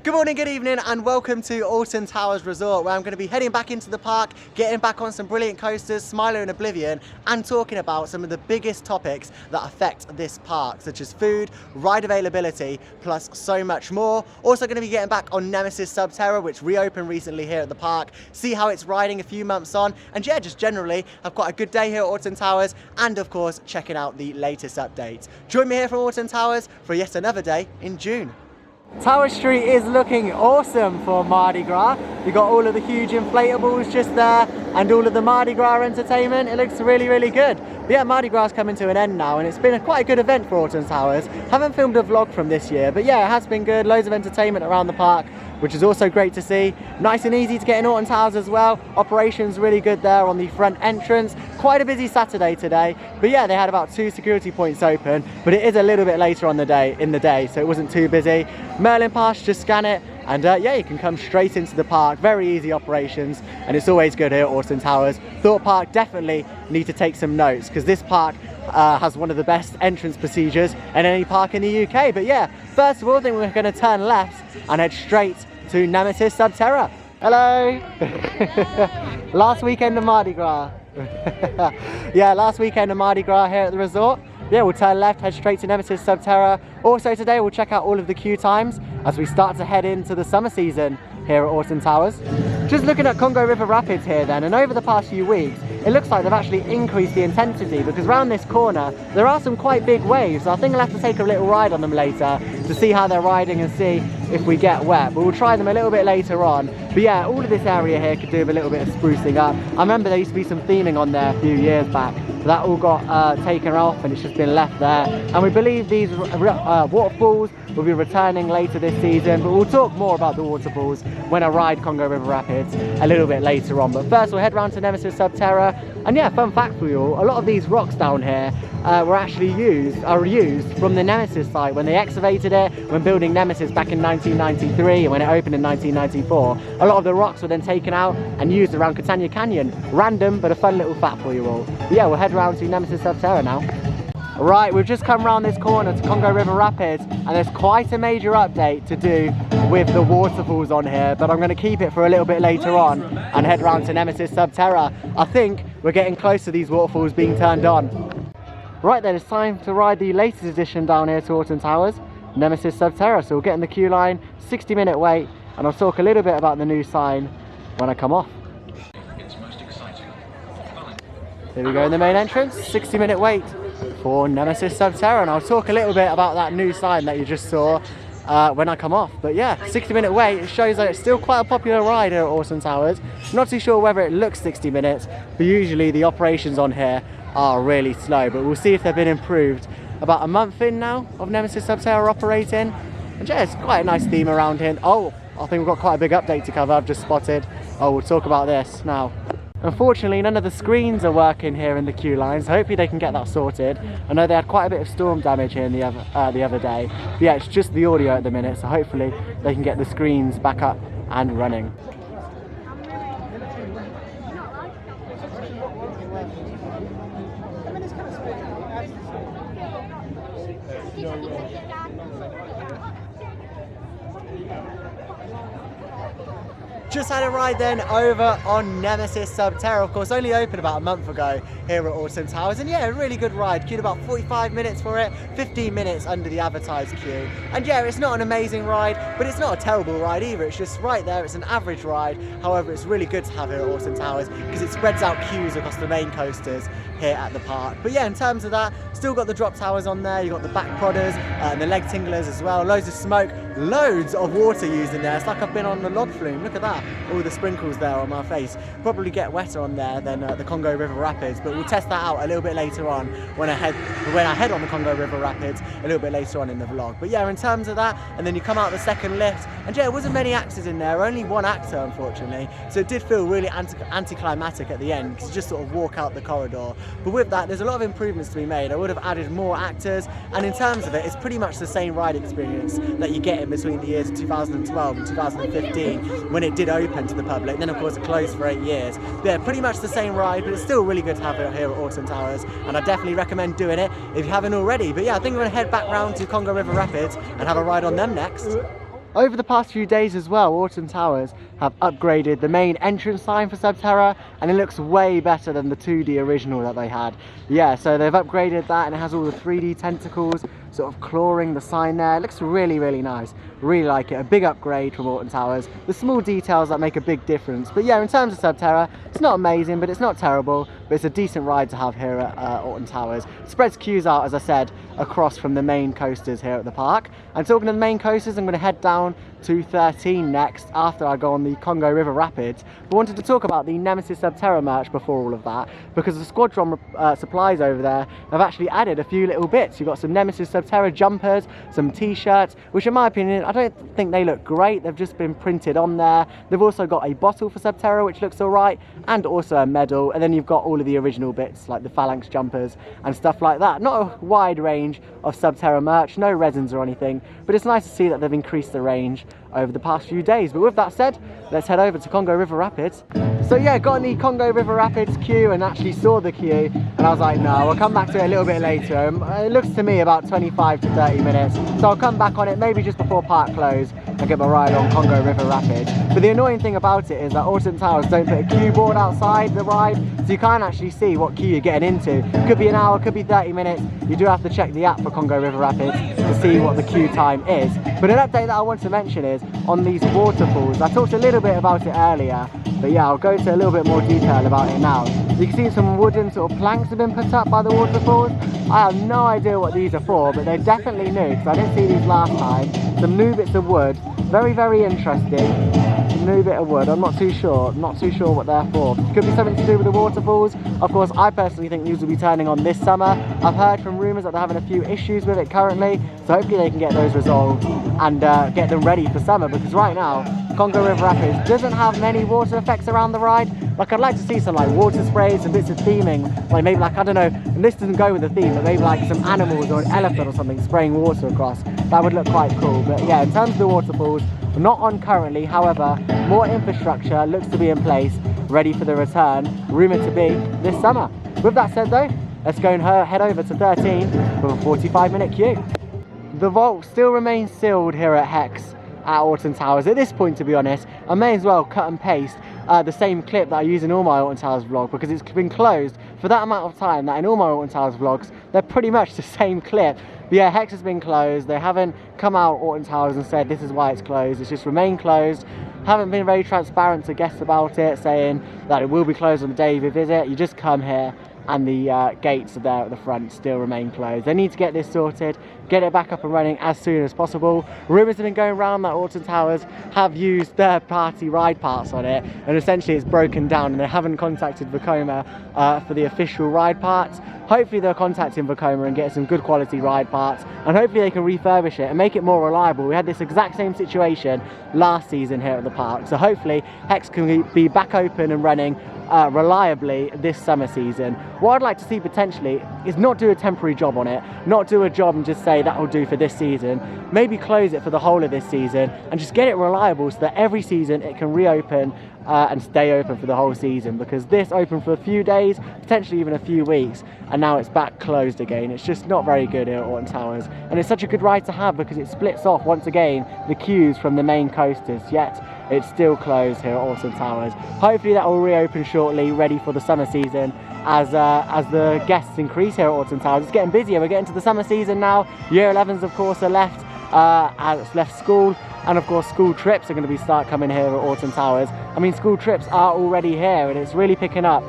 Good morning, good evening, and welcome to Alton Towers Resort, where I'm going to be heading back into the park, getting back on some brilliant coasters, Smiler and Oblivion, and talking about some of the biggest topics that affect this park, such as food, ride availability, plus so much more. Also going to be getting back on Nemesis Sub-Terra, which reopened recently here at the park, see how it's riding a few months on, and yeah, just generally have quite a good day here at Alton Towers, and of course, checking out the latest updates. Join me here from Alton Towers for yet another day in June. Tower Street is looking awesome for Mardi Gras. You've got all of the huge inflatables just there and all of the Mardi Gras entertainment. It looks really, really good. But yeah, Mardi Gras is coming to an end now, and it's been quite a good event for Alton Towers. Haven't filmed a vlog from this year, but yeah, it has been good. Loads of entertainment around the park, which is also great to see. Nice and easy to get in Alton Towers as well. Operations really good there on the front entrance. Quite a busy Saturday today, but yeah, they had about 2 security points open, but it is a little bit later on in the day, so it wasn't too busy. Merlin Pass, just scan it, and yeah, you can come straight into the park. Very easy operations, and it's always good here at Alton Towers. Thought Park definitely need to take some notes, because this park has one of the best entrance procedures in any park in the UK. But yeah, first of all, I think we're going to turn left and head straight to Nemesis Sub-Terra. Hello! Last weekend of Mardi Gras. Yeah, last weekend of Mardi Gras here at the resort. Yeah, we'll turn left, head straight to Nemesis Sub-Terra. Also today we'll check out all of the queue times as we start to head into the summer season here at Alton Towers. Just looking at Congo River Rapids here then, and over the past few weeks it looks like they've actually increased the intensity, because around this corner there are some quite big waves. So I think I'll have to take a little ride on them later to see how they're riding and see if we get wet, but we'll try them a little bit later on. But yeah, all of this area here could do with a little bit of sprucing up. I remember there used to be some theming on there a few years back, but that all got taken off and it's just been left there. And we believe these waterfalls will be returning later this season, but we'll talk more about the waterfalls when I ride Congo River Rapids a little bit later on. But first we'll head round to Nemesis Sub-Terra. And yeah, fun fact for you all, a lot of these rocks down here were actually used from the Nemesis site when they excavated it, when building Nemesis back in 1993 and when it opened in 1994. A lot of the rocks were then taken out and used around Catania Canyon. Random, but a fun little fact for you all. But yeah, we'll head round to Nemesis Sub-Terra now. Right, we've just come around this corner to Congo River Rapids, and there's quite a major update to do with the waterfalls on here, but I'm going to keep it for a little bit later on and head round to Nemesis Sub-Terra. I think we're getting close to these waterfalls being turned on. Right then, it's time to ride the latest addition down here to Alton Towers, Nemesis Sub-Terra. So we'll get in the queue line, 60-minute wait, and I'll talk a little bit about the new sign when I come off. Here we go in the main entrance, 60-minute wait for Nemesis Sub-Terra, and I'll talk a little bit about that new sign that you just saw when I come off. But yeah, 60-minute wait, it shows that it's still quite a popular ride here at Alton Towers. Not too sure whether it looks 60 minutes, but usually the operations on here are really slow, but we'll see if they've been improved. About a month in now of Nemesis Sub-Terra operating, and yeah, it's quite a nice theme around here. Oh, I think we've got quite a big update to cover, I've just spotted. Oh, we'll talk about this now. Unfortunately, none of the screens are working here in the queue lines, so hopefully they can get that sorted. I know they had quite a bit of storm damage here the other day, but yeah, it's just the audio at the minute, so hopefully they can get the screens back up and running. Just had a ride then over on Nemesis Sub-Terra, of course only opened about a month ago here at Alton Towers, and yeah, a really good ride. Queued about 45 minutes for it, 15 minutes under the advertised queue. And yeah, it's not an amazing ride, but it's not a terrible ride either. It's just right there, it's an average ride. However, it's really good to have here at Alton Towers because it spreads out queues across the main coasters here at the park. But yeah, in terms of that, still got the drop towers on there, you've got the back prodders and the leg tinglers as well, loads of smoke, loads of water used in there. It's like I've been on the log flume, look at that, all the sprinkles there on my face. Probably get wetter on there than the Congo River Rapids, but we'll test that out a little bit later on when I head on the Congo River Rapids a little bit later on in the vlog. But yeah, in terms of that, and then you come out the second lift, and yeah, there wasn't many actors in there, only one actor unfortunately, so it did feel really anticlimactic at the end because you just sort of walk out the corridor. But with that, there's a lot of improvements to be made. I would have added more actors, and in terms of it, it's pretty much the same ride experience that you get in between the years of 2012 and 2015 when it did open to the public. And then of course it closed for 8 years. But yeah, pretty much the same ride, but it's still really good to have it here at Alton Towers, and I definitely recommend doing it if you haven't already. But yeah, I think we're going to head back round to Congo River Rapids and have a ride on them next. Over the past few days as well, Alton Towers have upgraded the main entrance sign for Sub-Terra, and it looks way better than the 2D original that they had. Yeah, so they've upgraded that, and it has all the 3D tentacles sort of clawing the sign there. It looks really, really nice. Really like it. A big upgrade from Alton Towers. The small details that make a big difference. But yeah, in terms of Sub-Terra, it's not amazing, but it's not terrible. But it's a decent ride to have here at Alton Towers. It spreads queues out, as I said, across from the main coasters here at the park. And talking of the main coasters, I'm going to head down to Th13 next after I go on the Congo River Rapids. But I wanted to talk about the Nemesis Sub-Terra merch before all of that, because the Squadron supplies over there have actually added a few little bits. You've got some Nemesis Sub-Terra jumpers, some t-shirts, which in my opinion, I don't think they look great. They've just been printed on there. They've also got a bottle for Sub-Terra, which looks alright, and also a medal. And then you've got all of the original bits, like the Phalanx jumpers and stuff like that. Not a wide range of Sub-Terra merch, no resins or anything, but it's nice to see that they've increased the range over the past few days. But with that said, let's head over to Congo River Rapids. So yeah, got in the Congo River Rapids queue and actually saw the queue, and I was like, no, I'll come back to it a little bit later. It looks to me about 25 to 30 minutes, so I'll come back on it maybe just before park close and get my ride on Congo River Rapids. But the annoying thing about it is that Alton Towers don't put a queue board outside the ride, so you can't actually see what queue you're getting into. Could be an hour, could be 30 minutes. You do have to check the app for Congo River Rapids to see what the queue time is. But an update that I want to mention is on these waterfalls. I talked a little bit about it earlier, but yeah, I'll go into a little bit more detail about it now. You can see some wooden sort of planks have been put up by the waterfalls. I have no idea what these are for, but they're definitely new, because I didn't see these last time. Some new bits of wood, very, very interesting. Some new bit of wood, I'm not too sure what they're for. Could be something to do with the waterfalls. Of course, I personally think these will be turning on this summer. I've heard from rumours that they're having a few issues with it currently, so hopefully they can get those resolved and get them ready for summer, because right now Congo River Rapids doesn't have many water effects around the ride. Like, I'd like to see some like water sprays and bits of theming, like maybe like, I don't know, and this doesn't go with the theme, but maybe like some animals or an elephant or something spraying water across. That would look quite cool. But yeah, in terms of the waterfalls, we're not on currently. However, more infrastructure looks to be in place, ready for the return, rumoured to be this summer. With that said though, let's go and head over to Th13 with a 45-minute queue. The vault still remains sealed here at Hex at Alton Towers. At this point, to be honest, I may as well cut and paste the same clip that I use in all my Alton Towers vlog, because it's been closed for that amount of time that in all my Alton Towers vlogs, they're pretty much the same clip. But yeah, Hex has been closed. They haven't come out Alton Towers and said this is why it's closed. It's just remained closed. Haven't been very transparent to guests about it, saying that it will be closed on the day you visit. You just come here and the gates are there at the front, still remain closed. They need to get this sorted, get it back up and running as soon as possible. Rumours have been going around that Alton Towers have used third-party ride parts on it, and essentially it's broken down, and they haven't contacted Vekoma for the official ride parts. Hopefully they're contacting Vekoma and get some good quality ride parts, and hopefully they can refurbish it and make it more reliable. We had this exact same situation last season here at the park, so hopefully Hex can be back open and running reliably this summer season. What I'd like to see potentially is not do a temporary job on it, not do a job and just say that will do for this season. Maybe close it for the whole of this season and just get it reliable so that every season it can reopen and stay open for the whole season, because this opened for a few days, potentially even a few weeks, and now it's back closed again. It's just not very good here at Alton Towers, and it's such a good ride to have because it splits off once again the queues from the main coasters, yet it's still closed here at Alton Towers. Hopefully that will reopen shortly, ready for the summer season as the guests increase here at Alton Towers. It's getting busier. We're getting to the summer season now. Year 11s of course are left, left school, and of course school trips are going to start coming here at Alton Towers. I mean, school trips are already here, and it's really picking up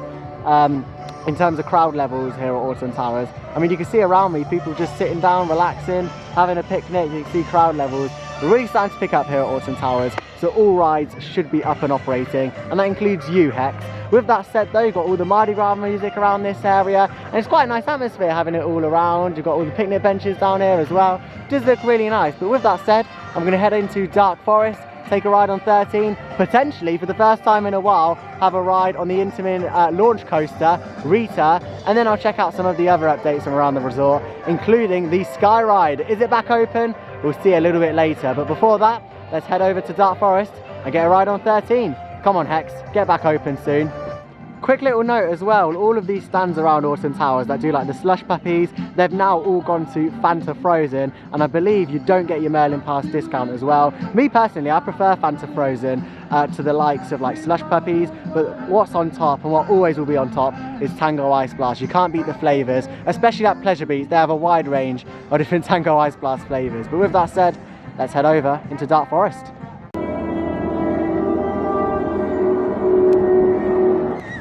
in terms of crowd levels here at Alton Towers. I mean, you can see around me people just sitting down, relaxing, having a picnic. You can see crowd levels are really starting to pick up here at Alton Towers, so all rides should be up and operating, and that includes you, Hex. With that said though, you've got all the Mardi Gras music around this area, and it's quite a nice atmosphere having it all around. You've got all the picnic benches down here as well. It does look really nice. But with that said, I'm going to head into Dark Forest, take a ride on Th13, potentially for the first time in a while have a ride on the Intamin launch coaster, Rita, and then I'll check out some of the other updates from around the resort, including the Sky Ride. Is it back open? We'll see a little bit later, but before that, let's head over to Dark Forest and get a ride on Th13. Come on Hex, get back open soon. Quick little note as well, all of these stands around Alton Towers that do like the slush puppies, they've now all gone to Fanta Frozen, and I believe you don't get your Merlin Pass discount as well. Me personally, I prefer Fanta Frozen to the likes of like slush puppies, but what's on top and what always will be on top is Tango Ice Blast. You can't beat the flavours, especially at Pleasure Beach. They have a wide range of different Tango Ice Blast flavours. But with that said, let's head over into Dark Forest.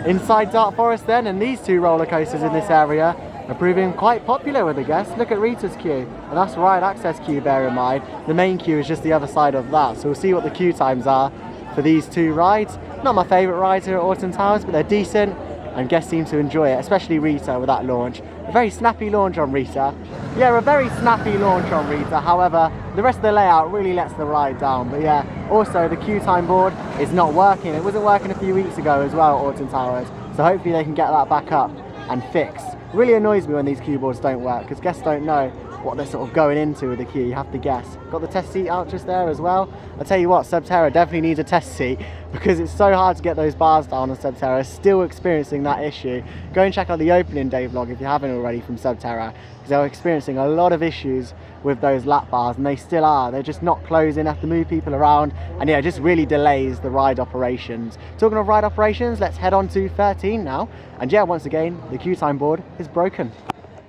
Inside Dark Forest then, and these two roller coasters in this area are proving quite popular with the guests. Look at Rita's queue, and that's ride access queue, bear in mind. The main queue is just the other side of that, so we'll see what the queue times are for these two rides. Not my favourite rides here at Alton Towers, but they're decent, and guests seem to enjoy it, especially Rita with that launch. A very snappy launch on Rita. Yeah, a very snappy launch on Rita, however, the rest of the layout really lets the ride down. But yeah, also the queue time board is not working. It wasn't working a few weeks ago as well at Alton Towers, so hopefully they can get that back up and fixed. It really annoys me when these queue boards don't work, because guests don't know what they're sort of going into with the queue. You have to guess. Got the test seat out just there as well. I'll tell you what, Sub-Terra definitely needs a test seat, because it's so hard to get those bars down on Sub-Terra. Still experiencing that issue. Go and check out the opening day vlog if you haven't already from Sub-Terra, because they were experiencing a lot of issues with those lap bars, and they still are. They're just not closing, have to move people around, and yeah, it just really delays the ride operations. Talking of ride operations, let's head on to 13 now, and yeah, once again, the queue time board is broken.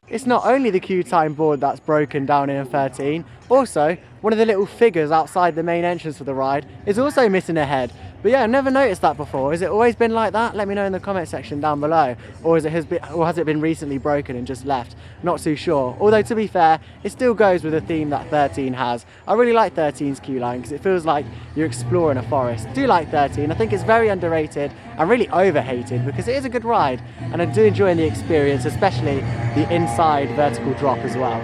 It's not only the queue time board that's broken down in 13, also one of the little figures outside the main entrance for the ride is also missing a head. But yeah, I've never noticed that before. Has it always been like that? Let me know in the comment section down below. Or has it been recently broken and just left? Not too sure. Although to be fair, it still goes with the theme that 13 has. I really like 13's queue line because it feels like you're exploring a forest. I do like 13. I think it's very underrated and really overhated because it is a good ride, and I do enjoy the experience, especially the inside vertical drop as well.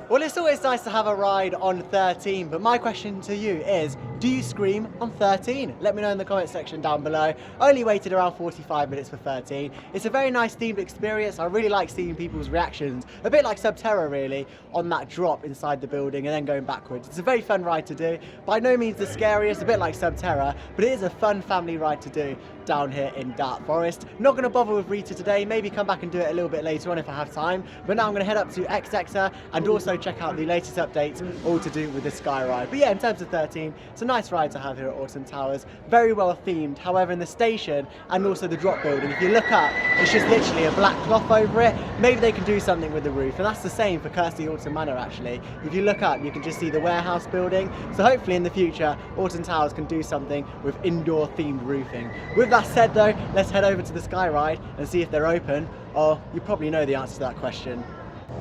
Well, it's always nice to have a ride on 13, but my question to you is, do you scream on 13? Let me know in the comment section down below. I only waited around 45 minutes for 13. It's a very nice themed experience. I really like seeing people's reactions, a bit like Sub-Terra really, on that drop inside the building and then going backwards. It's a very fun ride to do. By no means the scariest, a bit like Sub-Terra, but it is a fun family ride to do down here in Dark Forest. Not going to bother with Rita today, maybe come back and do it a little bit later on if I have time, but now I'm going to head up to Xexa and also check out the latest updates, all to do with the Sky ride. But yeah, in terms of 13, it's a nice ride to have here at Alton Towers, very well themed. However, in the station and also the drop building, if you look up, it's just literally a black cloth over it. Maybe they can do something with the roof, and that's the same for Kirsty Alton Manor actually. If you look up, you can just see the warehouse building, so hopefully in the future Alton Towers can do something with indoor themed roofing. With that said though, let's head over to the Sky ride and see if they're open, or you probably know the answer to that question.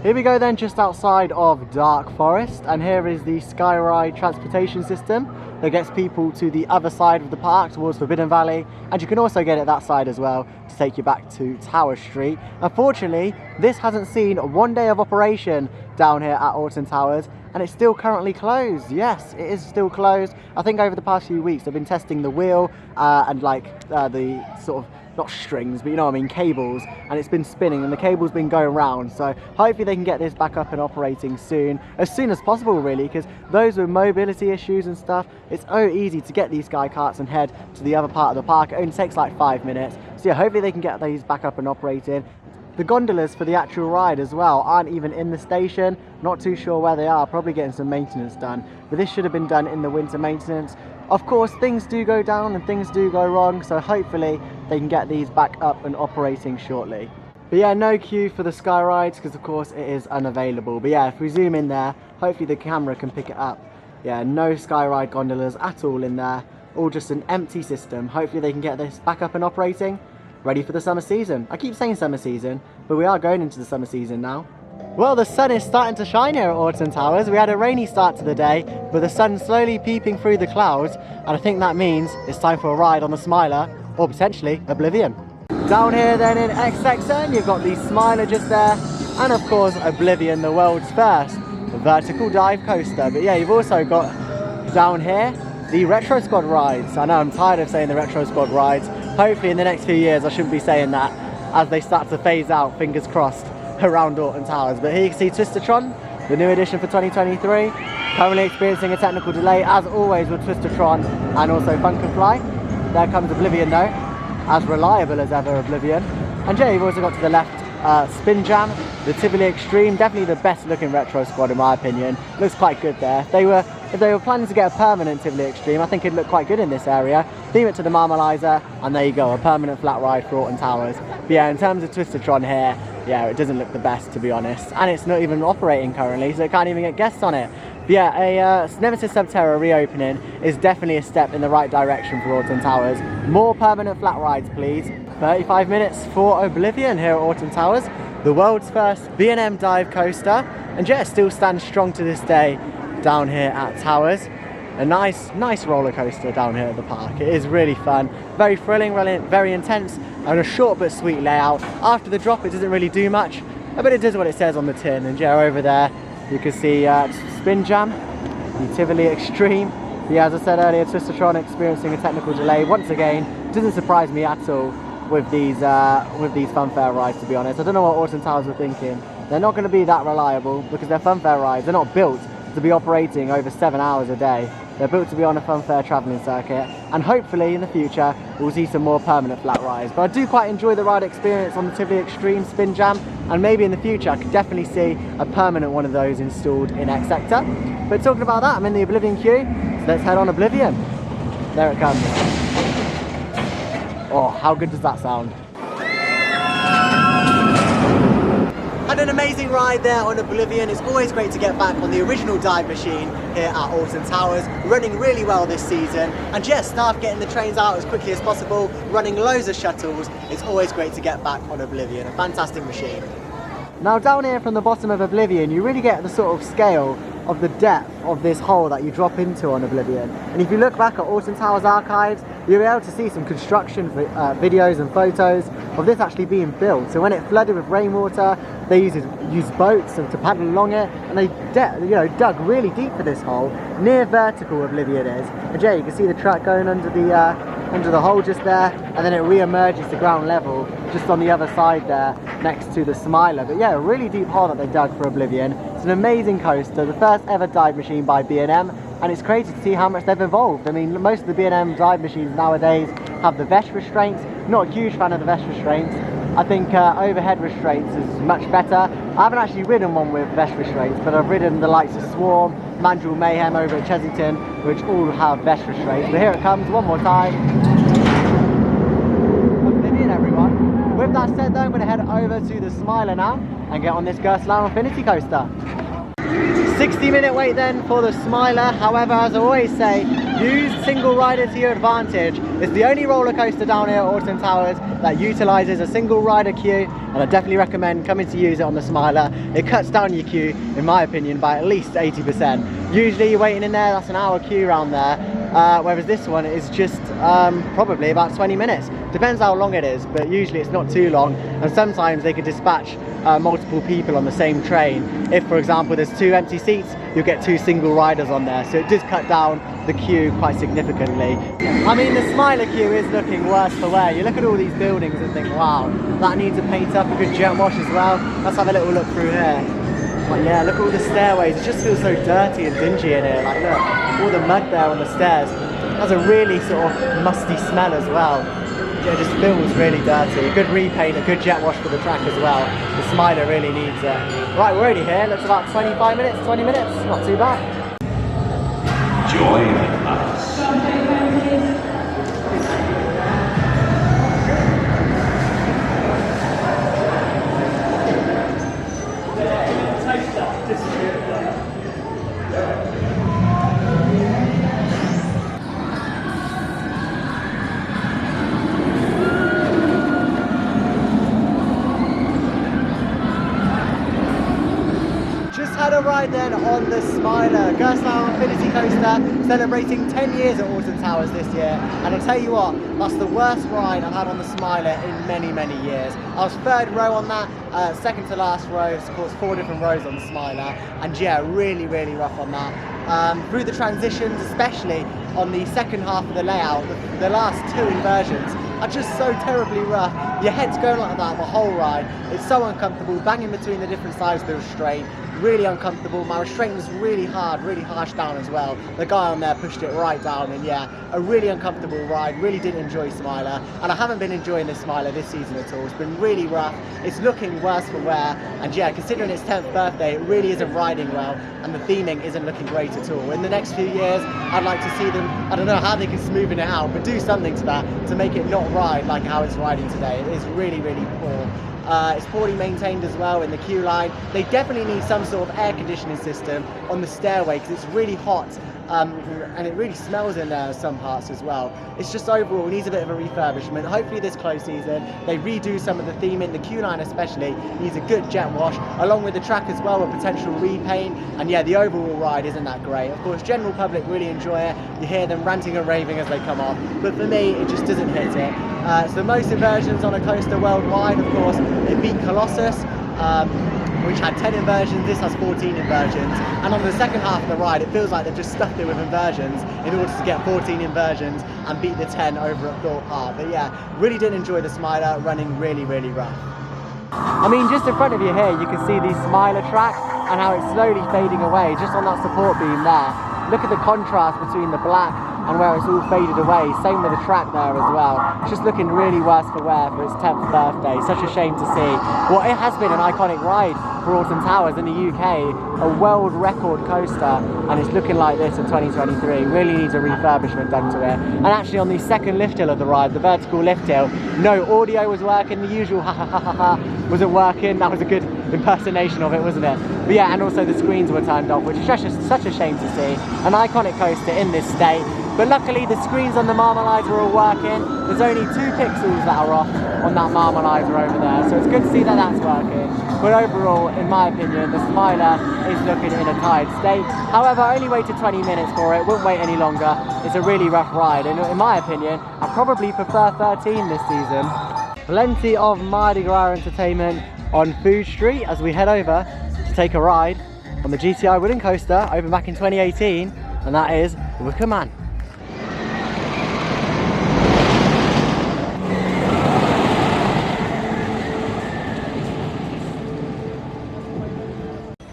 Here we go then, just outside of Dark Forest, and here is the Sky ride transportation system that gets people to the other side of the park towards Forbidden Valley, and you can also get it that side as well to take you back to Tower Street. Unfortunately, this hasn't seen 1 day of operation down here at Alton Towers, and it's still currently closed. Yes, it is still closed. I think over the past few weeks they've been testing the wheel and the sort of, not strings, but you know what I mean, cables, and it's been spinning and the cable's been going round, so hopefully they can get this back up and operating soon as possible really, because those with mobility issues and stuff, it's so easy to get these Sky carts and head to the other part of the park. It only takes like 5 minutes, so yeah, hopefully they can get these back up and operating. The gondolas for the actual ride as well aren't even in the station, not too sure where they are, probably getting some maintenance done, but this should have been done in the winter maintenance. Of course, things do go down and things do go wrong, so hopefully they can get these back up and operating shortly. But yeah, no queue for the Sky rides because of course it is unavailable. But yeah, if we zoom in there, hopefully the camera can pick it up. Yeah, no Sky ride gondolas at all in there, all just an empty system. Hopefully they can get this back up and operating, ready for the summer season. I keep saying summer season, but we are going into the summer season now. Well, the sun is starting to shine here at Alton Towers. We had a rainy start to the day, but the sun's slowly peeping through the clouds, and I think that means it's time for a ride on the Smiler, or potentially Oblivion. Down here then in Xexa, you've got the Smiler just there, and of course Oblivion, the world's first vertical dive coaster. But yeah, you've also got down here the Retro Squad rides. I know I'm tired of saying the Retro Squad rides. Hopefully in the next few years I shouldn't be saying that as they start to phase out, fingers crossed, around Alton Towers. But here you can see Twistertron, the new edition for 2023. Currently experiencing a technical delay as always with Twistertron and also Fly. There comes Oblivion though, as reliable as ever Oblivion. And yeah, you've also got to the left Spin Jam, the Tivoli Extreme, definitely the best looking Retro Squad in my opinion. Looks quite good there. If they were planning to get a permanent Tivoli Extreme, I think it'd look quite good in this area. Theme it to the Marmalizer, and there you go, a permanent flat ride for Alton Towers. But yeah, in terms of Twistertron here, yeah, it doesn't look the best to be honest. And it's not even operating currently, so it can't even get guests on it. But yeah, a Nemesis Sub-Terra reopening is definitely a step in the right direction for Alton Towers. More permanent flat rides, please. 35 minutes for Oblivion here at Alton Towers, the world's first B&M dive coaster, and yeah, it still stands strong to this day down here at Towers. A nice roller coaster down here at the park. It is really fun, very thrilling, very intense, and a short but sweet layout. After the drop, it doesn't really do much, but it does what it says on the tin. And yeah, over there you can see Spin Jam, the Tivoli Extreme. Yeah, as I said earlier, Twistertron experiencing a technical delay once again. Doesn't surprise me at all with these funfair rides, to be honest. I don't know what Alton Towers were thinking. They're not going to be that reliable because they're funfair rides. They're not built to be operating over 7 hours a day. They're built to be on a funfair travelling circuit, and hopefully in the future we'll see some more permanent flat rides. But I do quite enjoy the ride experience on the Tivoli Extreme Spin Jam, and maybe in the future I could definitely see a permanent one of those installed in X Sector. But talking about that, I'm in the Oblivion queue, so let's head on Oblivion. There it comes. Oh, how good does that sound? Had an amazing ride there on Oblivion. It's always great to get back on the original dive machine here at Alton Towers, running really well this season. And yes, staff getting the trains out as quickly as possible, running loads of shuttles. It's always great to get back on Oblivion, a fantastic machine. Now down here from the bottom of Oblivion, you really get the sort of scale of the depth of this hole that you drop into on Oblivion. And if you look back at Alton Towers archives, you'll be able to see some construction videos and photos of this actually being built. So when it flooded with rainwater, they used boats to paddle along it, and they dug really deep for this hole. Near vertical Oblivion is. And yeah, you can see the track going under the hole just there, and then it re-emerges to ground level just on the other side there next to the Smiler. But yeah, a really deep hole that they dug for Oblivion. It's an amazing coaster, the first ever dive machine by B&M, and it's crazy to see how much they've evolved. I mean, most of the B&M dive machines nowadays have the vest restraints. Not a huge fan of the vest restraints. I think overhead restraints is much better. I haven't actually ridden one with vest restraints, but I've ridden the likes of Swarm, Mandrill Mayhem over at Chessington, which all have vest restraints. But here it comes one more time. Oblivion, everyone. With that said though, I'm going to head over to the Smiler now and get on this Gerstlauer Infinity Coaster. 60-minute wait then for the Smiler. However, as I always say, use single rider to your advantage. It's the only roller coaster down here at Alton Towers that utilises a single rider queue, and I definitely recommend coming to use it on the Smiler. It cuts down your queue, in my opinion, by at least 80%. Usually you're waiting in there, that's an hour queue around there, whereas this one is just probably about 20 minutes. Depends how long it is, but usually it's not too long, and sometimes they could dispatch multiple people on the same train. If, for example, there's 2 empty seats, you'll get 2 single riders on there, so it does cut down the queue quite significantly. I mean, the Smiler queue is looking worse for wear. You look at all these buildings and think, wow, that needs a paint up, a good jet wash as well. Let's have a little look through here. But yeah, look at all the stairways. It just feels so dirty and dingy in here. Like, look, all the mud there on the stairs. It has a really sort of musty smell as well. It just feels really dirty. A good repaint, a good jet wash for the track as well. The Smiler really needs it. Right, we're already here. Looks about 25 minutes, 20 minutes. Not too bad. Join us. Final ride then on the Smiler, Gerstlauer Infinity Coaster, celebrating 10 years at Alton Towers this year. And I'll tell you what, that's the worst ride I've had on the Smiler in many, many years. I was third row on that, second to last row, of course 4 different rows on the Smiler. And yeah, really, really rough on that. Through the transitions, especially on the second half of the layout, the last 2 inversions are just so terribly rough. Your head's going like that the whole ride. It's so uncomfortable, banging between the different sides of the restraint. Really uncomfortable. My restraint was really hard, really harsh down as well. The guy on there pushed it right down, and yeah, a really uncomfortable ride. Really didn't enjoy Smiler, and I haven't been enjoying this Smiler this season at all. It's been really rough. It's looking worse for wear, and yeah, considering its 10th birthday, it really isn't riding well, and the theming isn't looking great at all. In the next few years, I'd like to see them, I don't know how they can smoothen it out, but do something to that to make it not ride like how it's riding today. It is really, really poor. It's poorly maintained as well in the queue line. They definitely need some sort of air conditioning system on the stairway because it's really hot and it really smells in some parts as well. It's just overall needs a bit of a refurbishment. Hopefully this close season they redo some of the theming. The queue line especially needs a good jet wash along with the track as well, a potential repaint, and yeah, the overall ride isn't that great. Of course general public really enjoy it. You hear them ranting and raving as they come off, but for me it just doesn't hit it. It's the most inversions on a coaster worldwide. Of course it beat Colossus, which had 10 inversions. This has 14 inversions, and on the second half of the ride it feels like they've just stuffed it with inversions in order to get 14 inversions and beat the 10 over at Thorpe Park. But yeah, really did enjoy the Smiler, running really, really rough. I mean, just in front of you here you can see the Smiler track and how it's slowly fading away just on that support beam there. Look at the contrast between the black and where it's all faded away. Same with the track there as well. It's just looking really worse for wear for its 10th birthday. Such a shame to see. Well, it has been an iconic ride for Alton Towers in the UK, a world record coaster, and it's looking like this in 2023. Really needs a refurbishment done to it. And actually on the second lift hill of the ride, the vertical lift hill, no audio was working. The usual ha ha ha ha ha wasn't working. That was a good impersonation of it, wasn't it? But yeah, and also the screens were turned off, which is just such a shame to see. An iconic coaster in this state. But luckily the screens on the Marmalizer are all working. There's only 2 pixels that are off on that Marmalizer over there, so it's good to see that that's working. But overall, in my opinion, the Smiler is looking in a tired state. However, I only waited 20 minutes for it, wouldn't wait any longer. It's a really rough ride, and in my opinion, I probably prefer 13 this season. Plenty of Mardi Gras entertainment on Food Street as we head over to take a ride on the GTI wooden coaster, opened back in 2018, and that is Wicker Man.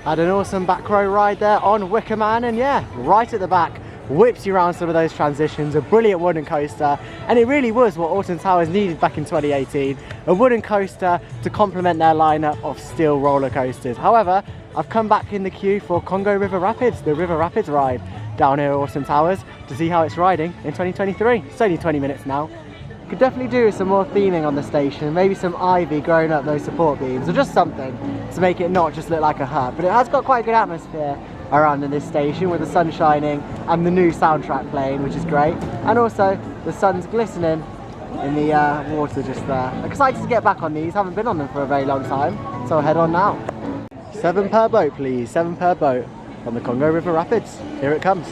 Had an awesome back row ride there on Wicker Man, and yeah, right at the back, whips you around some of those transitions. A brilliant wooden coaster, and it really was what Alton Towers needed back in 2018, a wooden coaster to complement their lineup of steel roller coasters. However, I've come back in the queue for Congo River Rapids, the River Rapids ride down here at Alton Towers, to see how it's riding in 2023. It's only 20 minutes now. Could definitely do with some more theming on the station, maybe some ivy growing up those support beams, or just something to make it not just look like a hut. But it has got quite a good atmosphere around in this station with the sun shining and the new soundtrack playing, which is great. And also the sun's glistening in the water just there. Excited to get back on these, haven't been on them for a very long time, so I'll head on now. 7 per boat please, 7 per boat on the Congo River Rapids. Here it comes.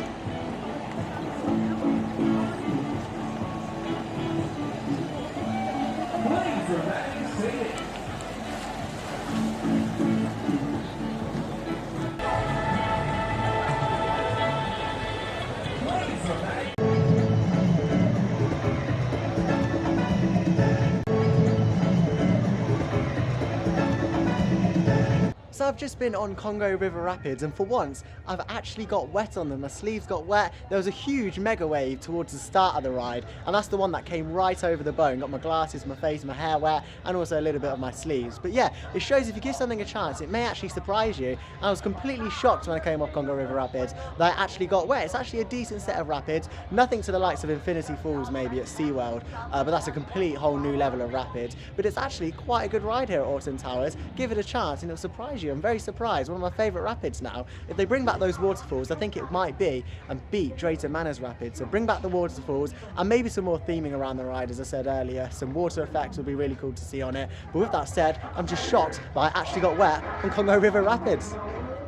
So I've just been on Congo River Rapids, and for once I've actually got wet on them. My sleeves got wet. There was a huge mega wave towards the start of the ride, and that's the one that came right over the boat and got my glasses, my face, my hair wet, and also a little bit of my sleeves. But yeah, it shows if you give something a chance, it may actually surprise you. And I was completely shocked when I came off Congo River Rapids that I actually got wet. It's actually a decent set of rapids, nothing to the likes of Infinity Falls maybe at SeaWorld, but that's a complete whole new level of rapids. But it's actually quite a good ride here at Alton Towers. Give it a chance and it'll surprise you. I'm very surprised. One of my favourite rapids now. If they bring back those waterfalls, I think it might be and beat Drayton Manor's rapids. So bring back the waterfalls and maybe some more theming around the ride, as I said earlier. Some water effects would be really cool to see on it. But with that said, I'm just shocked that I actually got wet on Congo River Rapids.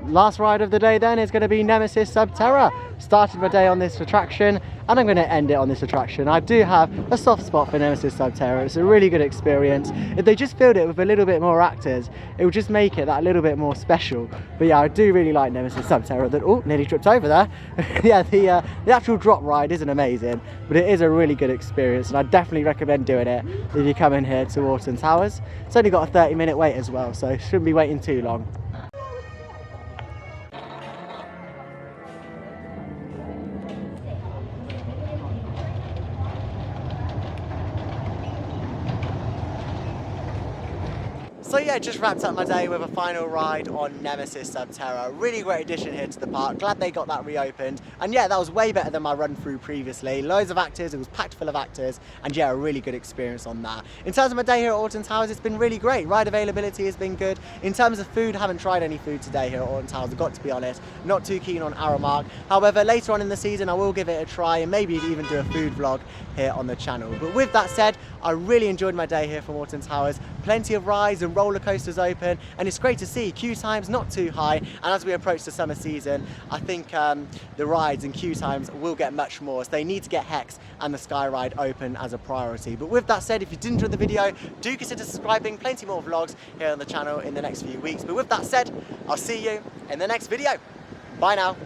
last ride of the day then is going to be Nemesis Sub-Terra. Started my day on this attraction and I'm going to end it on this attraction. I do have a soft spot for Nemesis Sub-Terra. It's a really good experience. If they just filled it with a little bit more actors, it would just make it that little bit more special. But yeah, I do really like Nemesis Sub-Terra. Oh, nearly tripped over there. Yeah, the actual drop ride isn't amazing, but it is a really good experience and I definitely recommend doing it if you come in here to Alton Towers. It's only got a 30-minute wait as well, so shouldn't be waiting too long. So yeah, just wrapped up my day with a final ride on Nemesis Sub-Terra. Really great addition here to the park. Glad they got that reopened. And yeah, that was way better than my run through previously. Loads of actors, it was packed full of actors. And yeah, a really good experience on that. In terms of my day here at Alton Towers, it's been really great. Ride availability has been good. In terms of food, haven't tried any food today here at Alton Towers, I've got to be honest. Not too keen on Aramark. However, later on in the season, I will give it a try and maybe even do a food vlog here on the channel. But with that said, I really enjoyed my day here from Alton Towers. Plenty of rides and roller coasters open, and it's great to see queue times not too high. And as we approach the summer season, I think the rides and queue times will get much more. So they need to get Hex and the Sky Ride open as a priority. But with that said, if you did enjoy the video, do consider subscribing. Plenty more vlogs here on the channel in the next few weeks. But with that said, I'll see you in the next video. Bye now.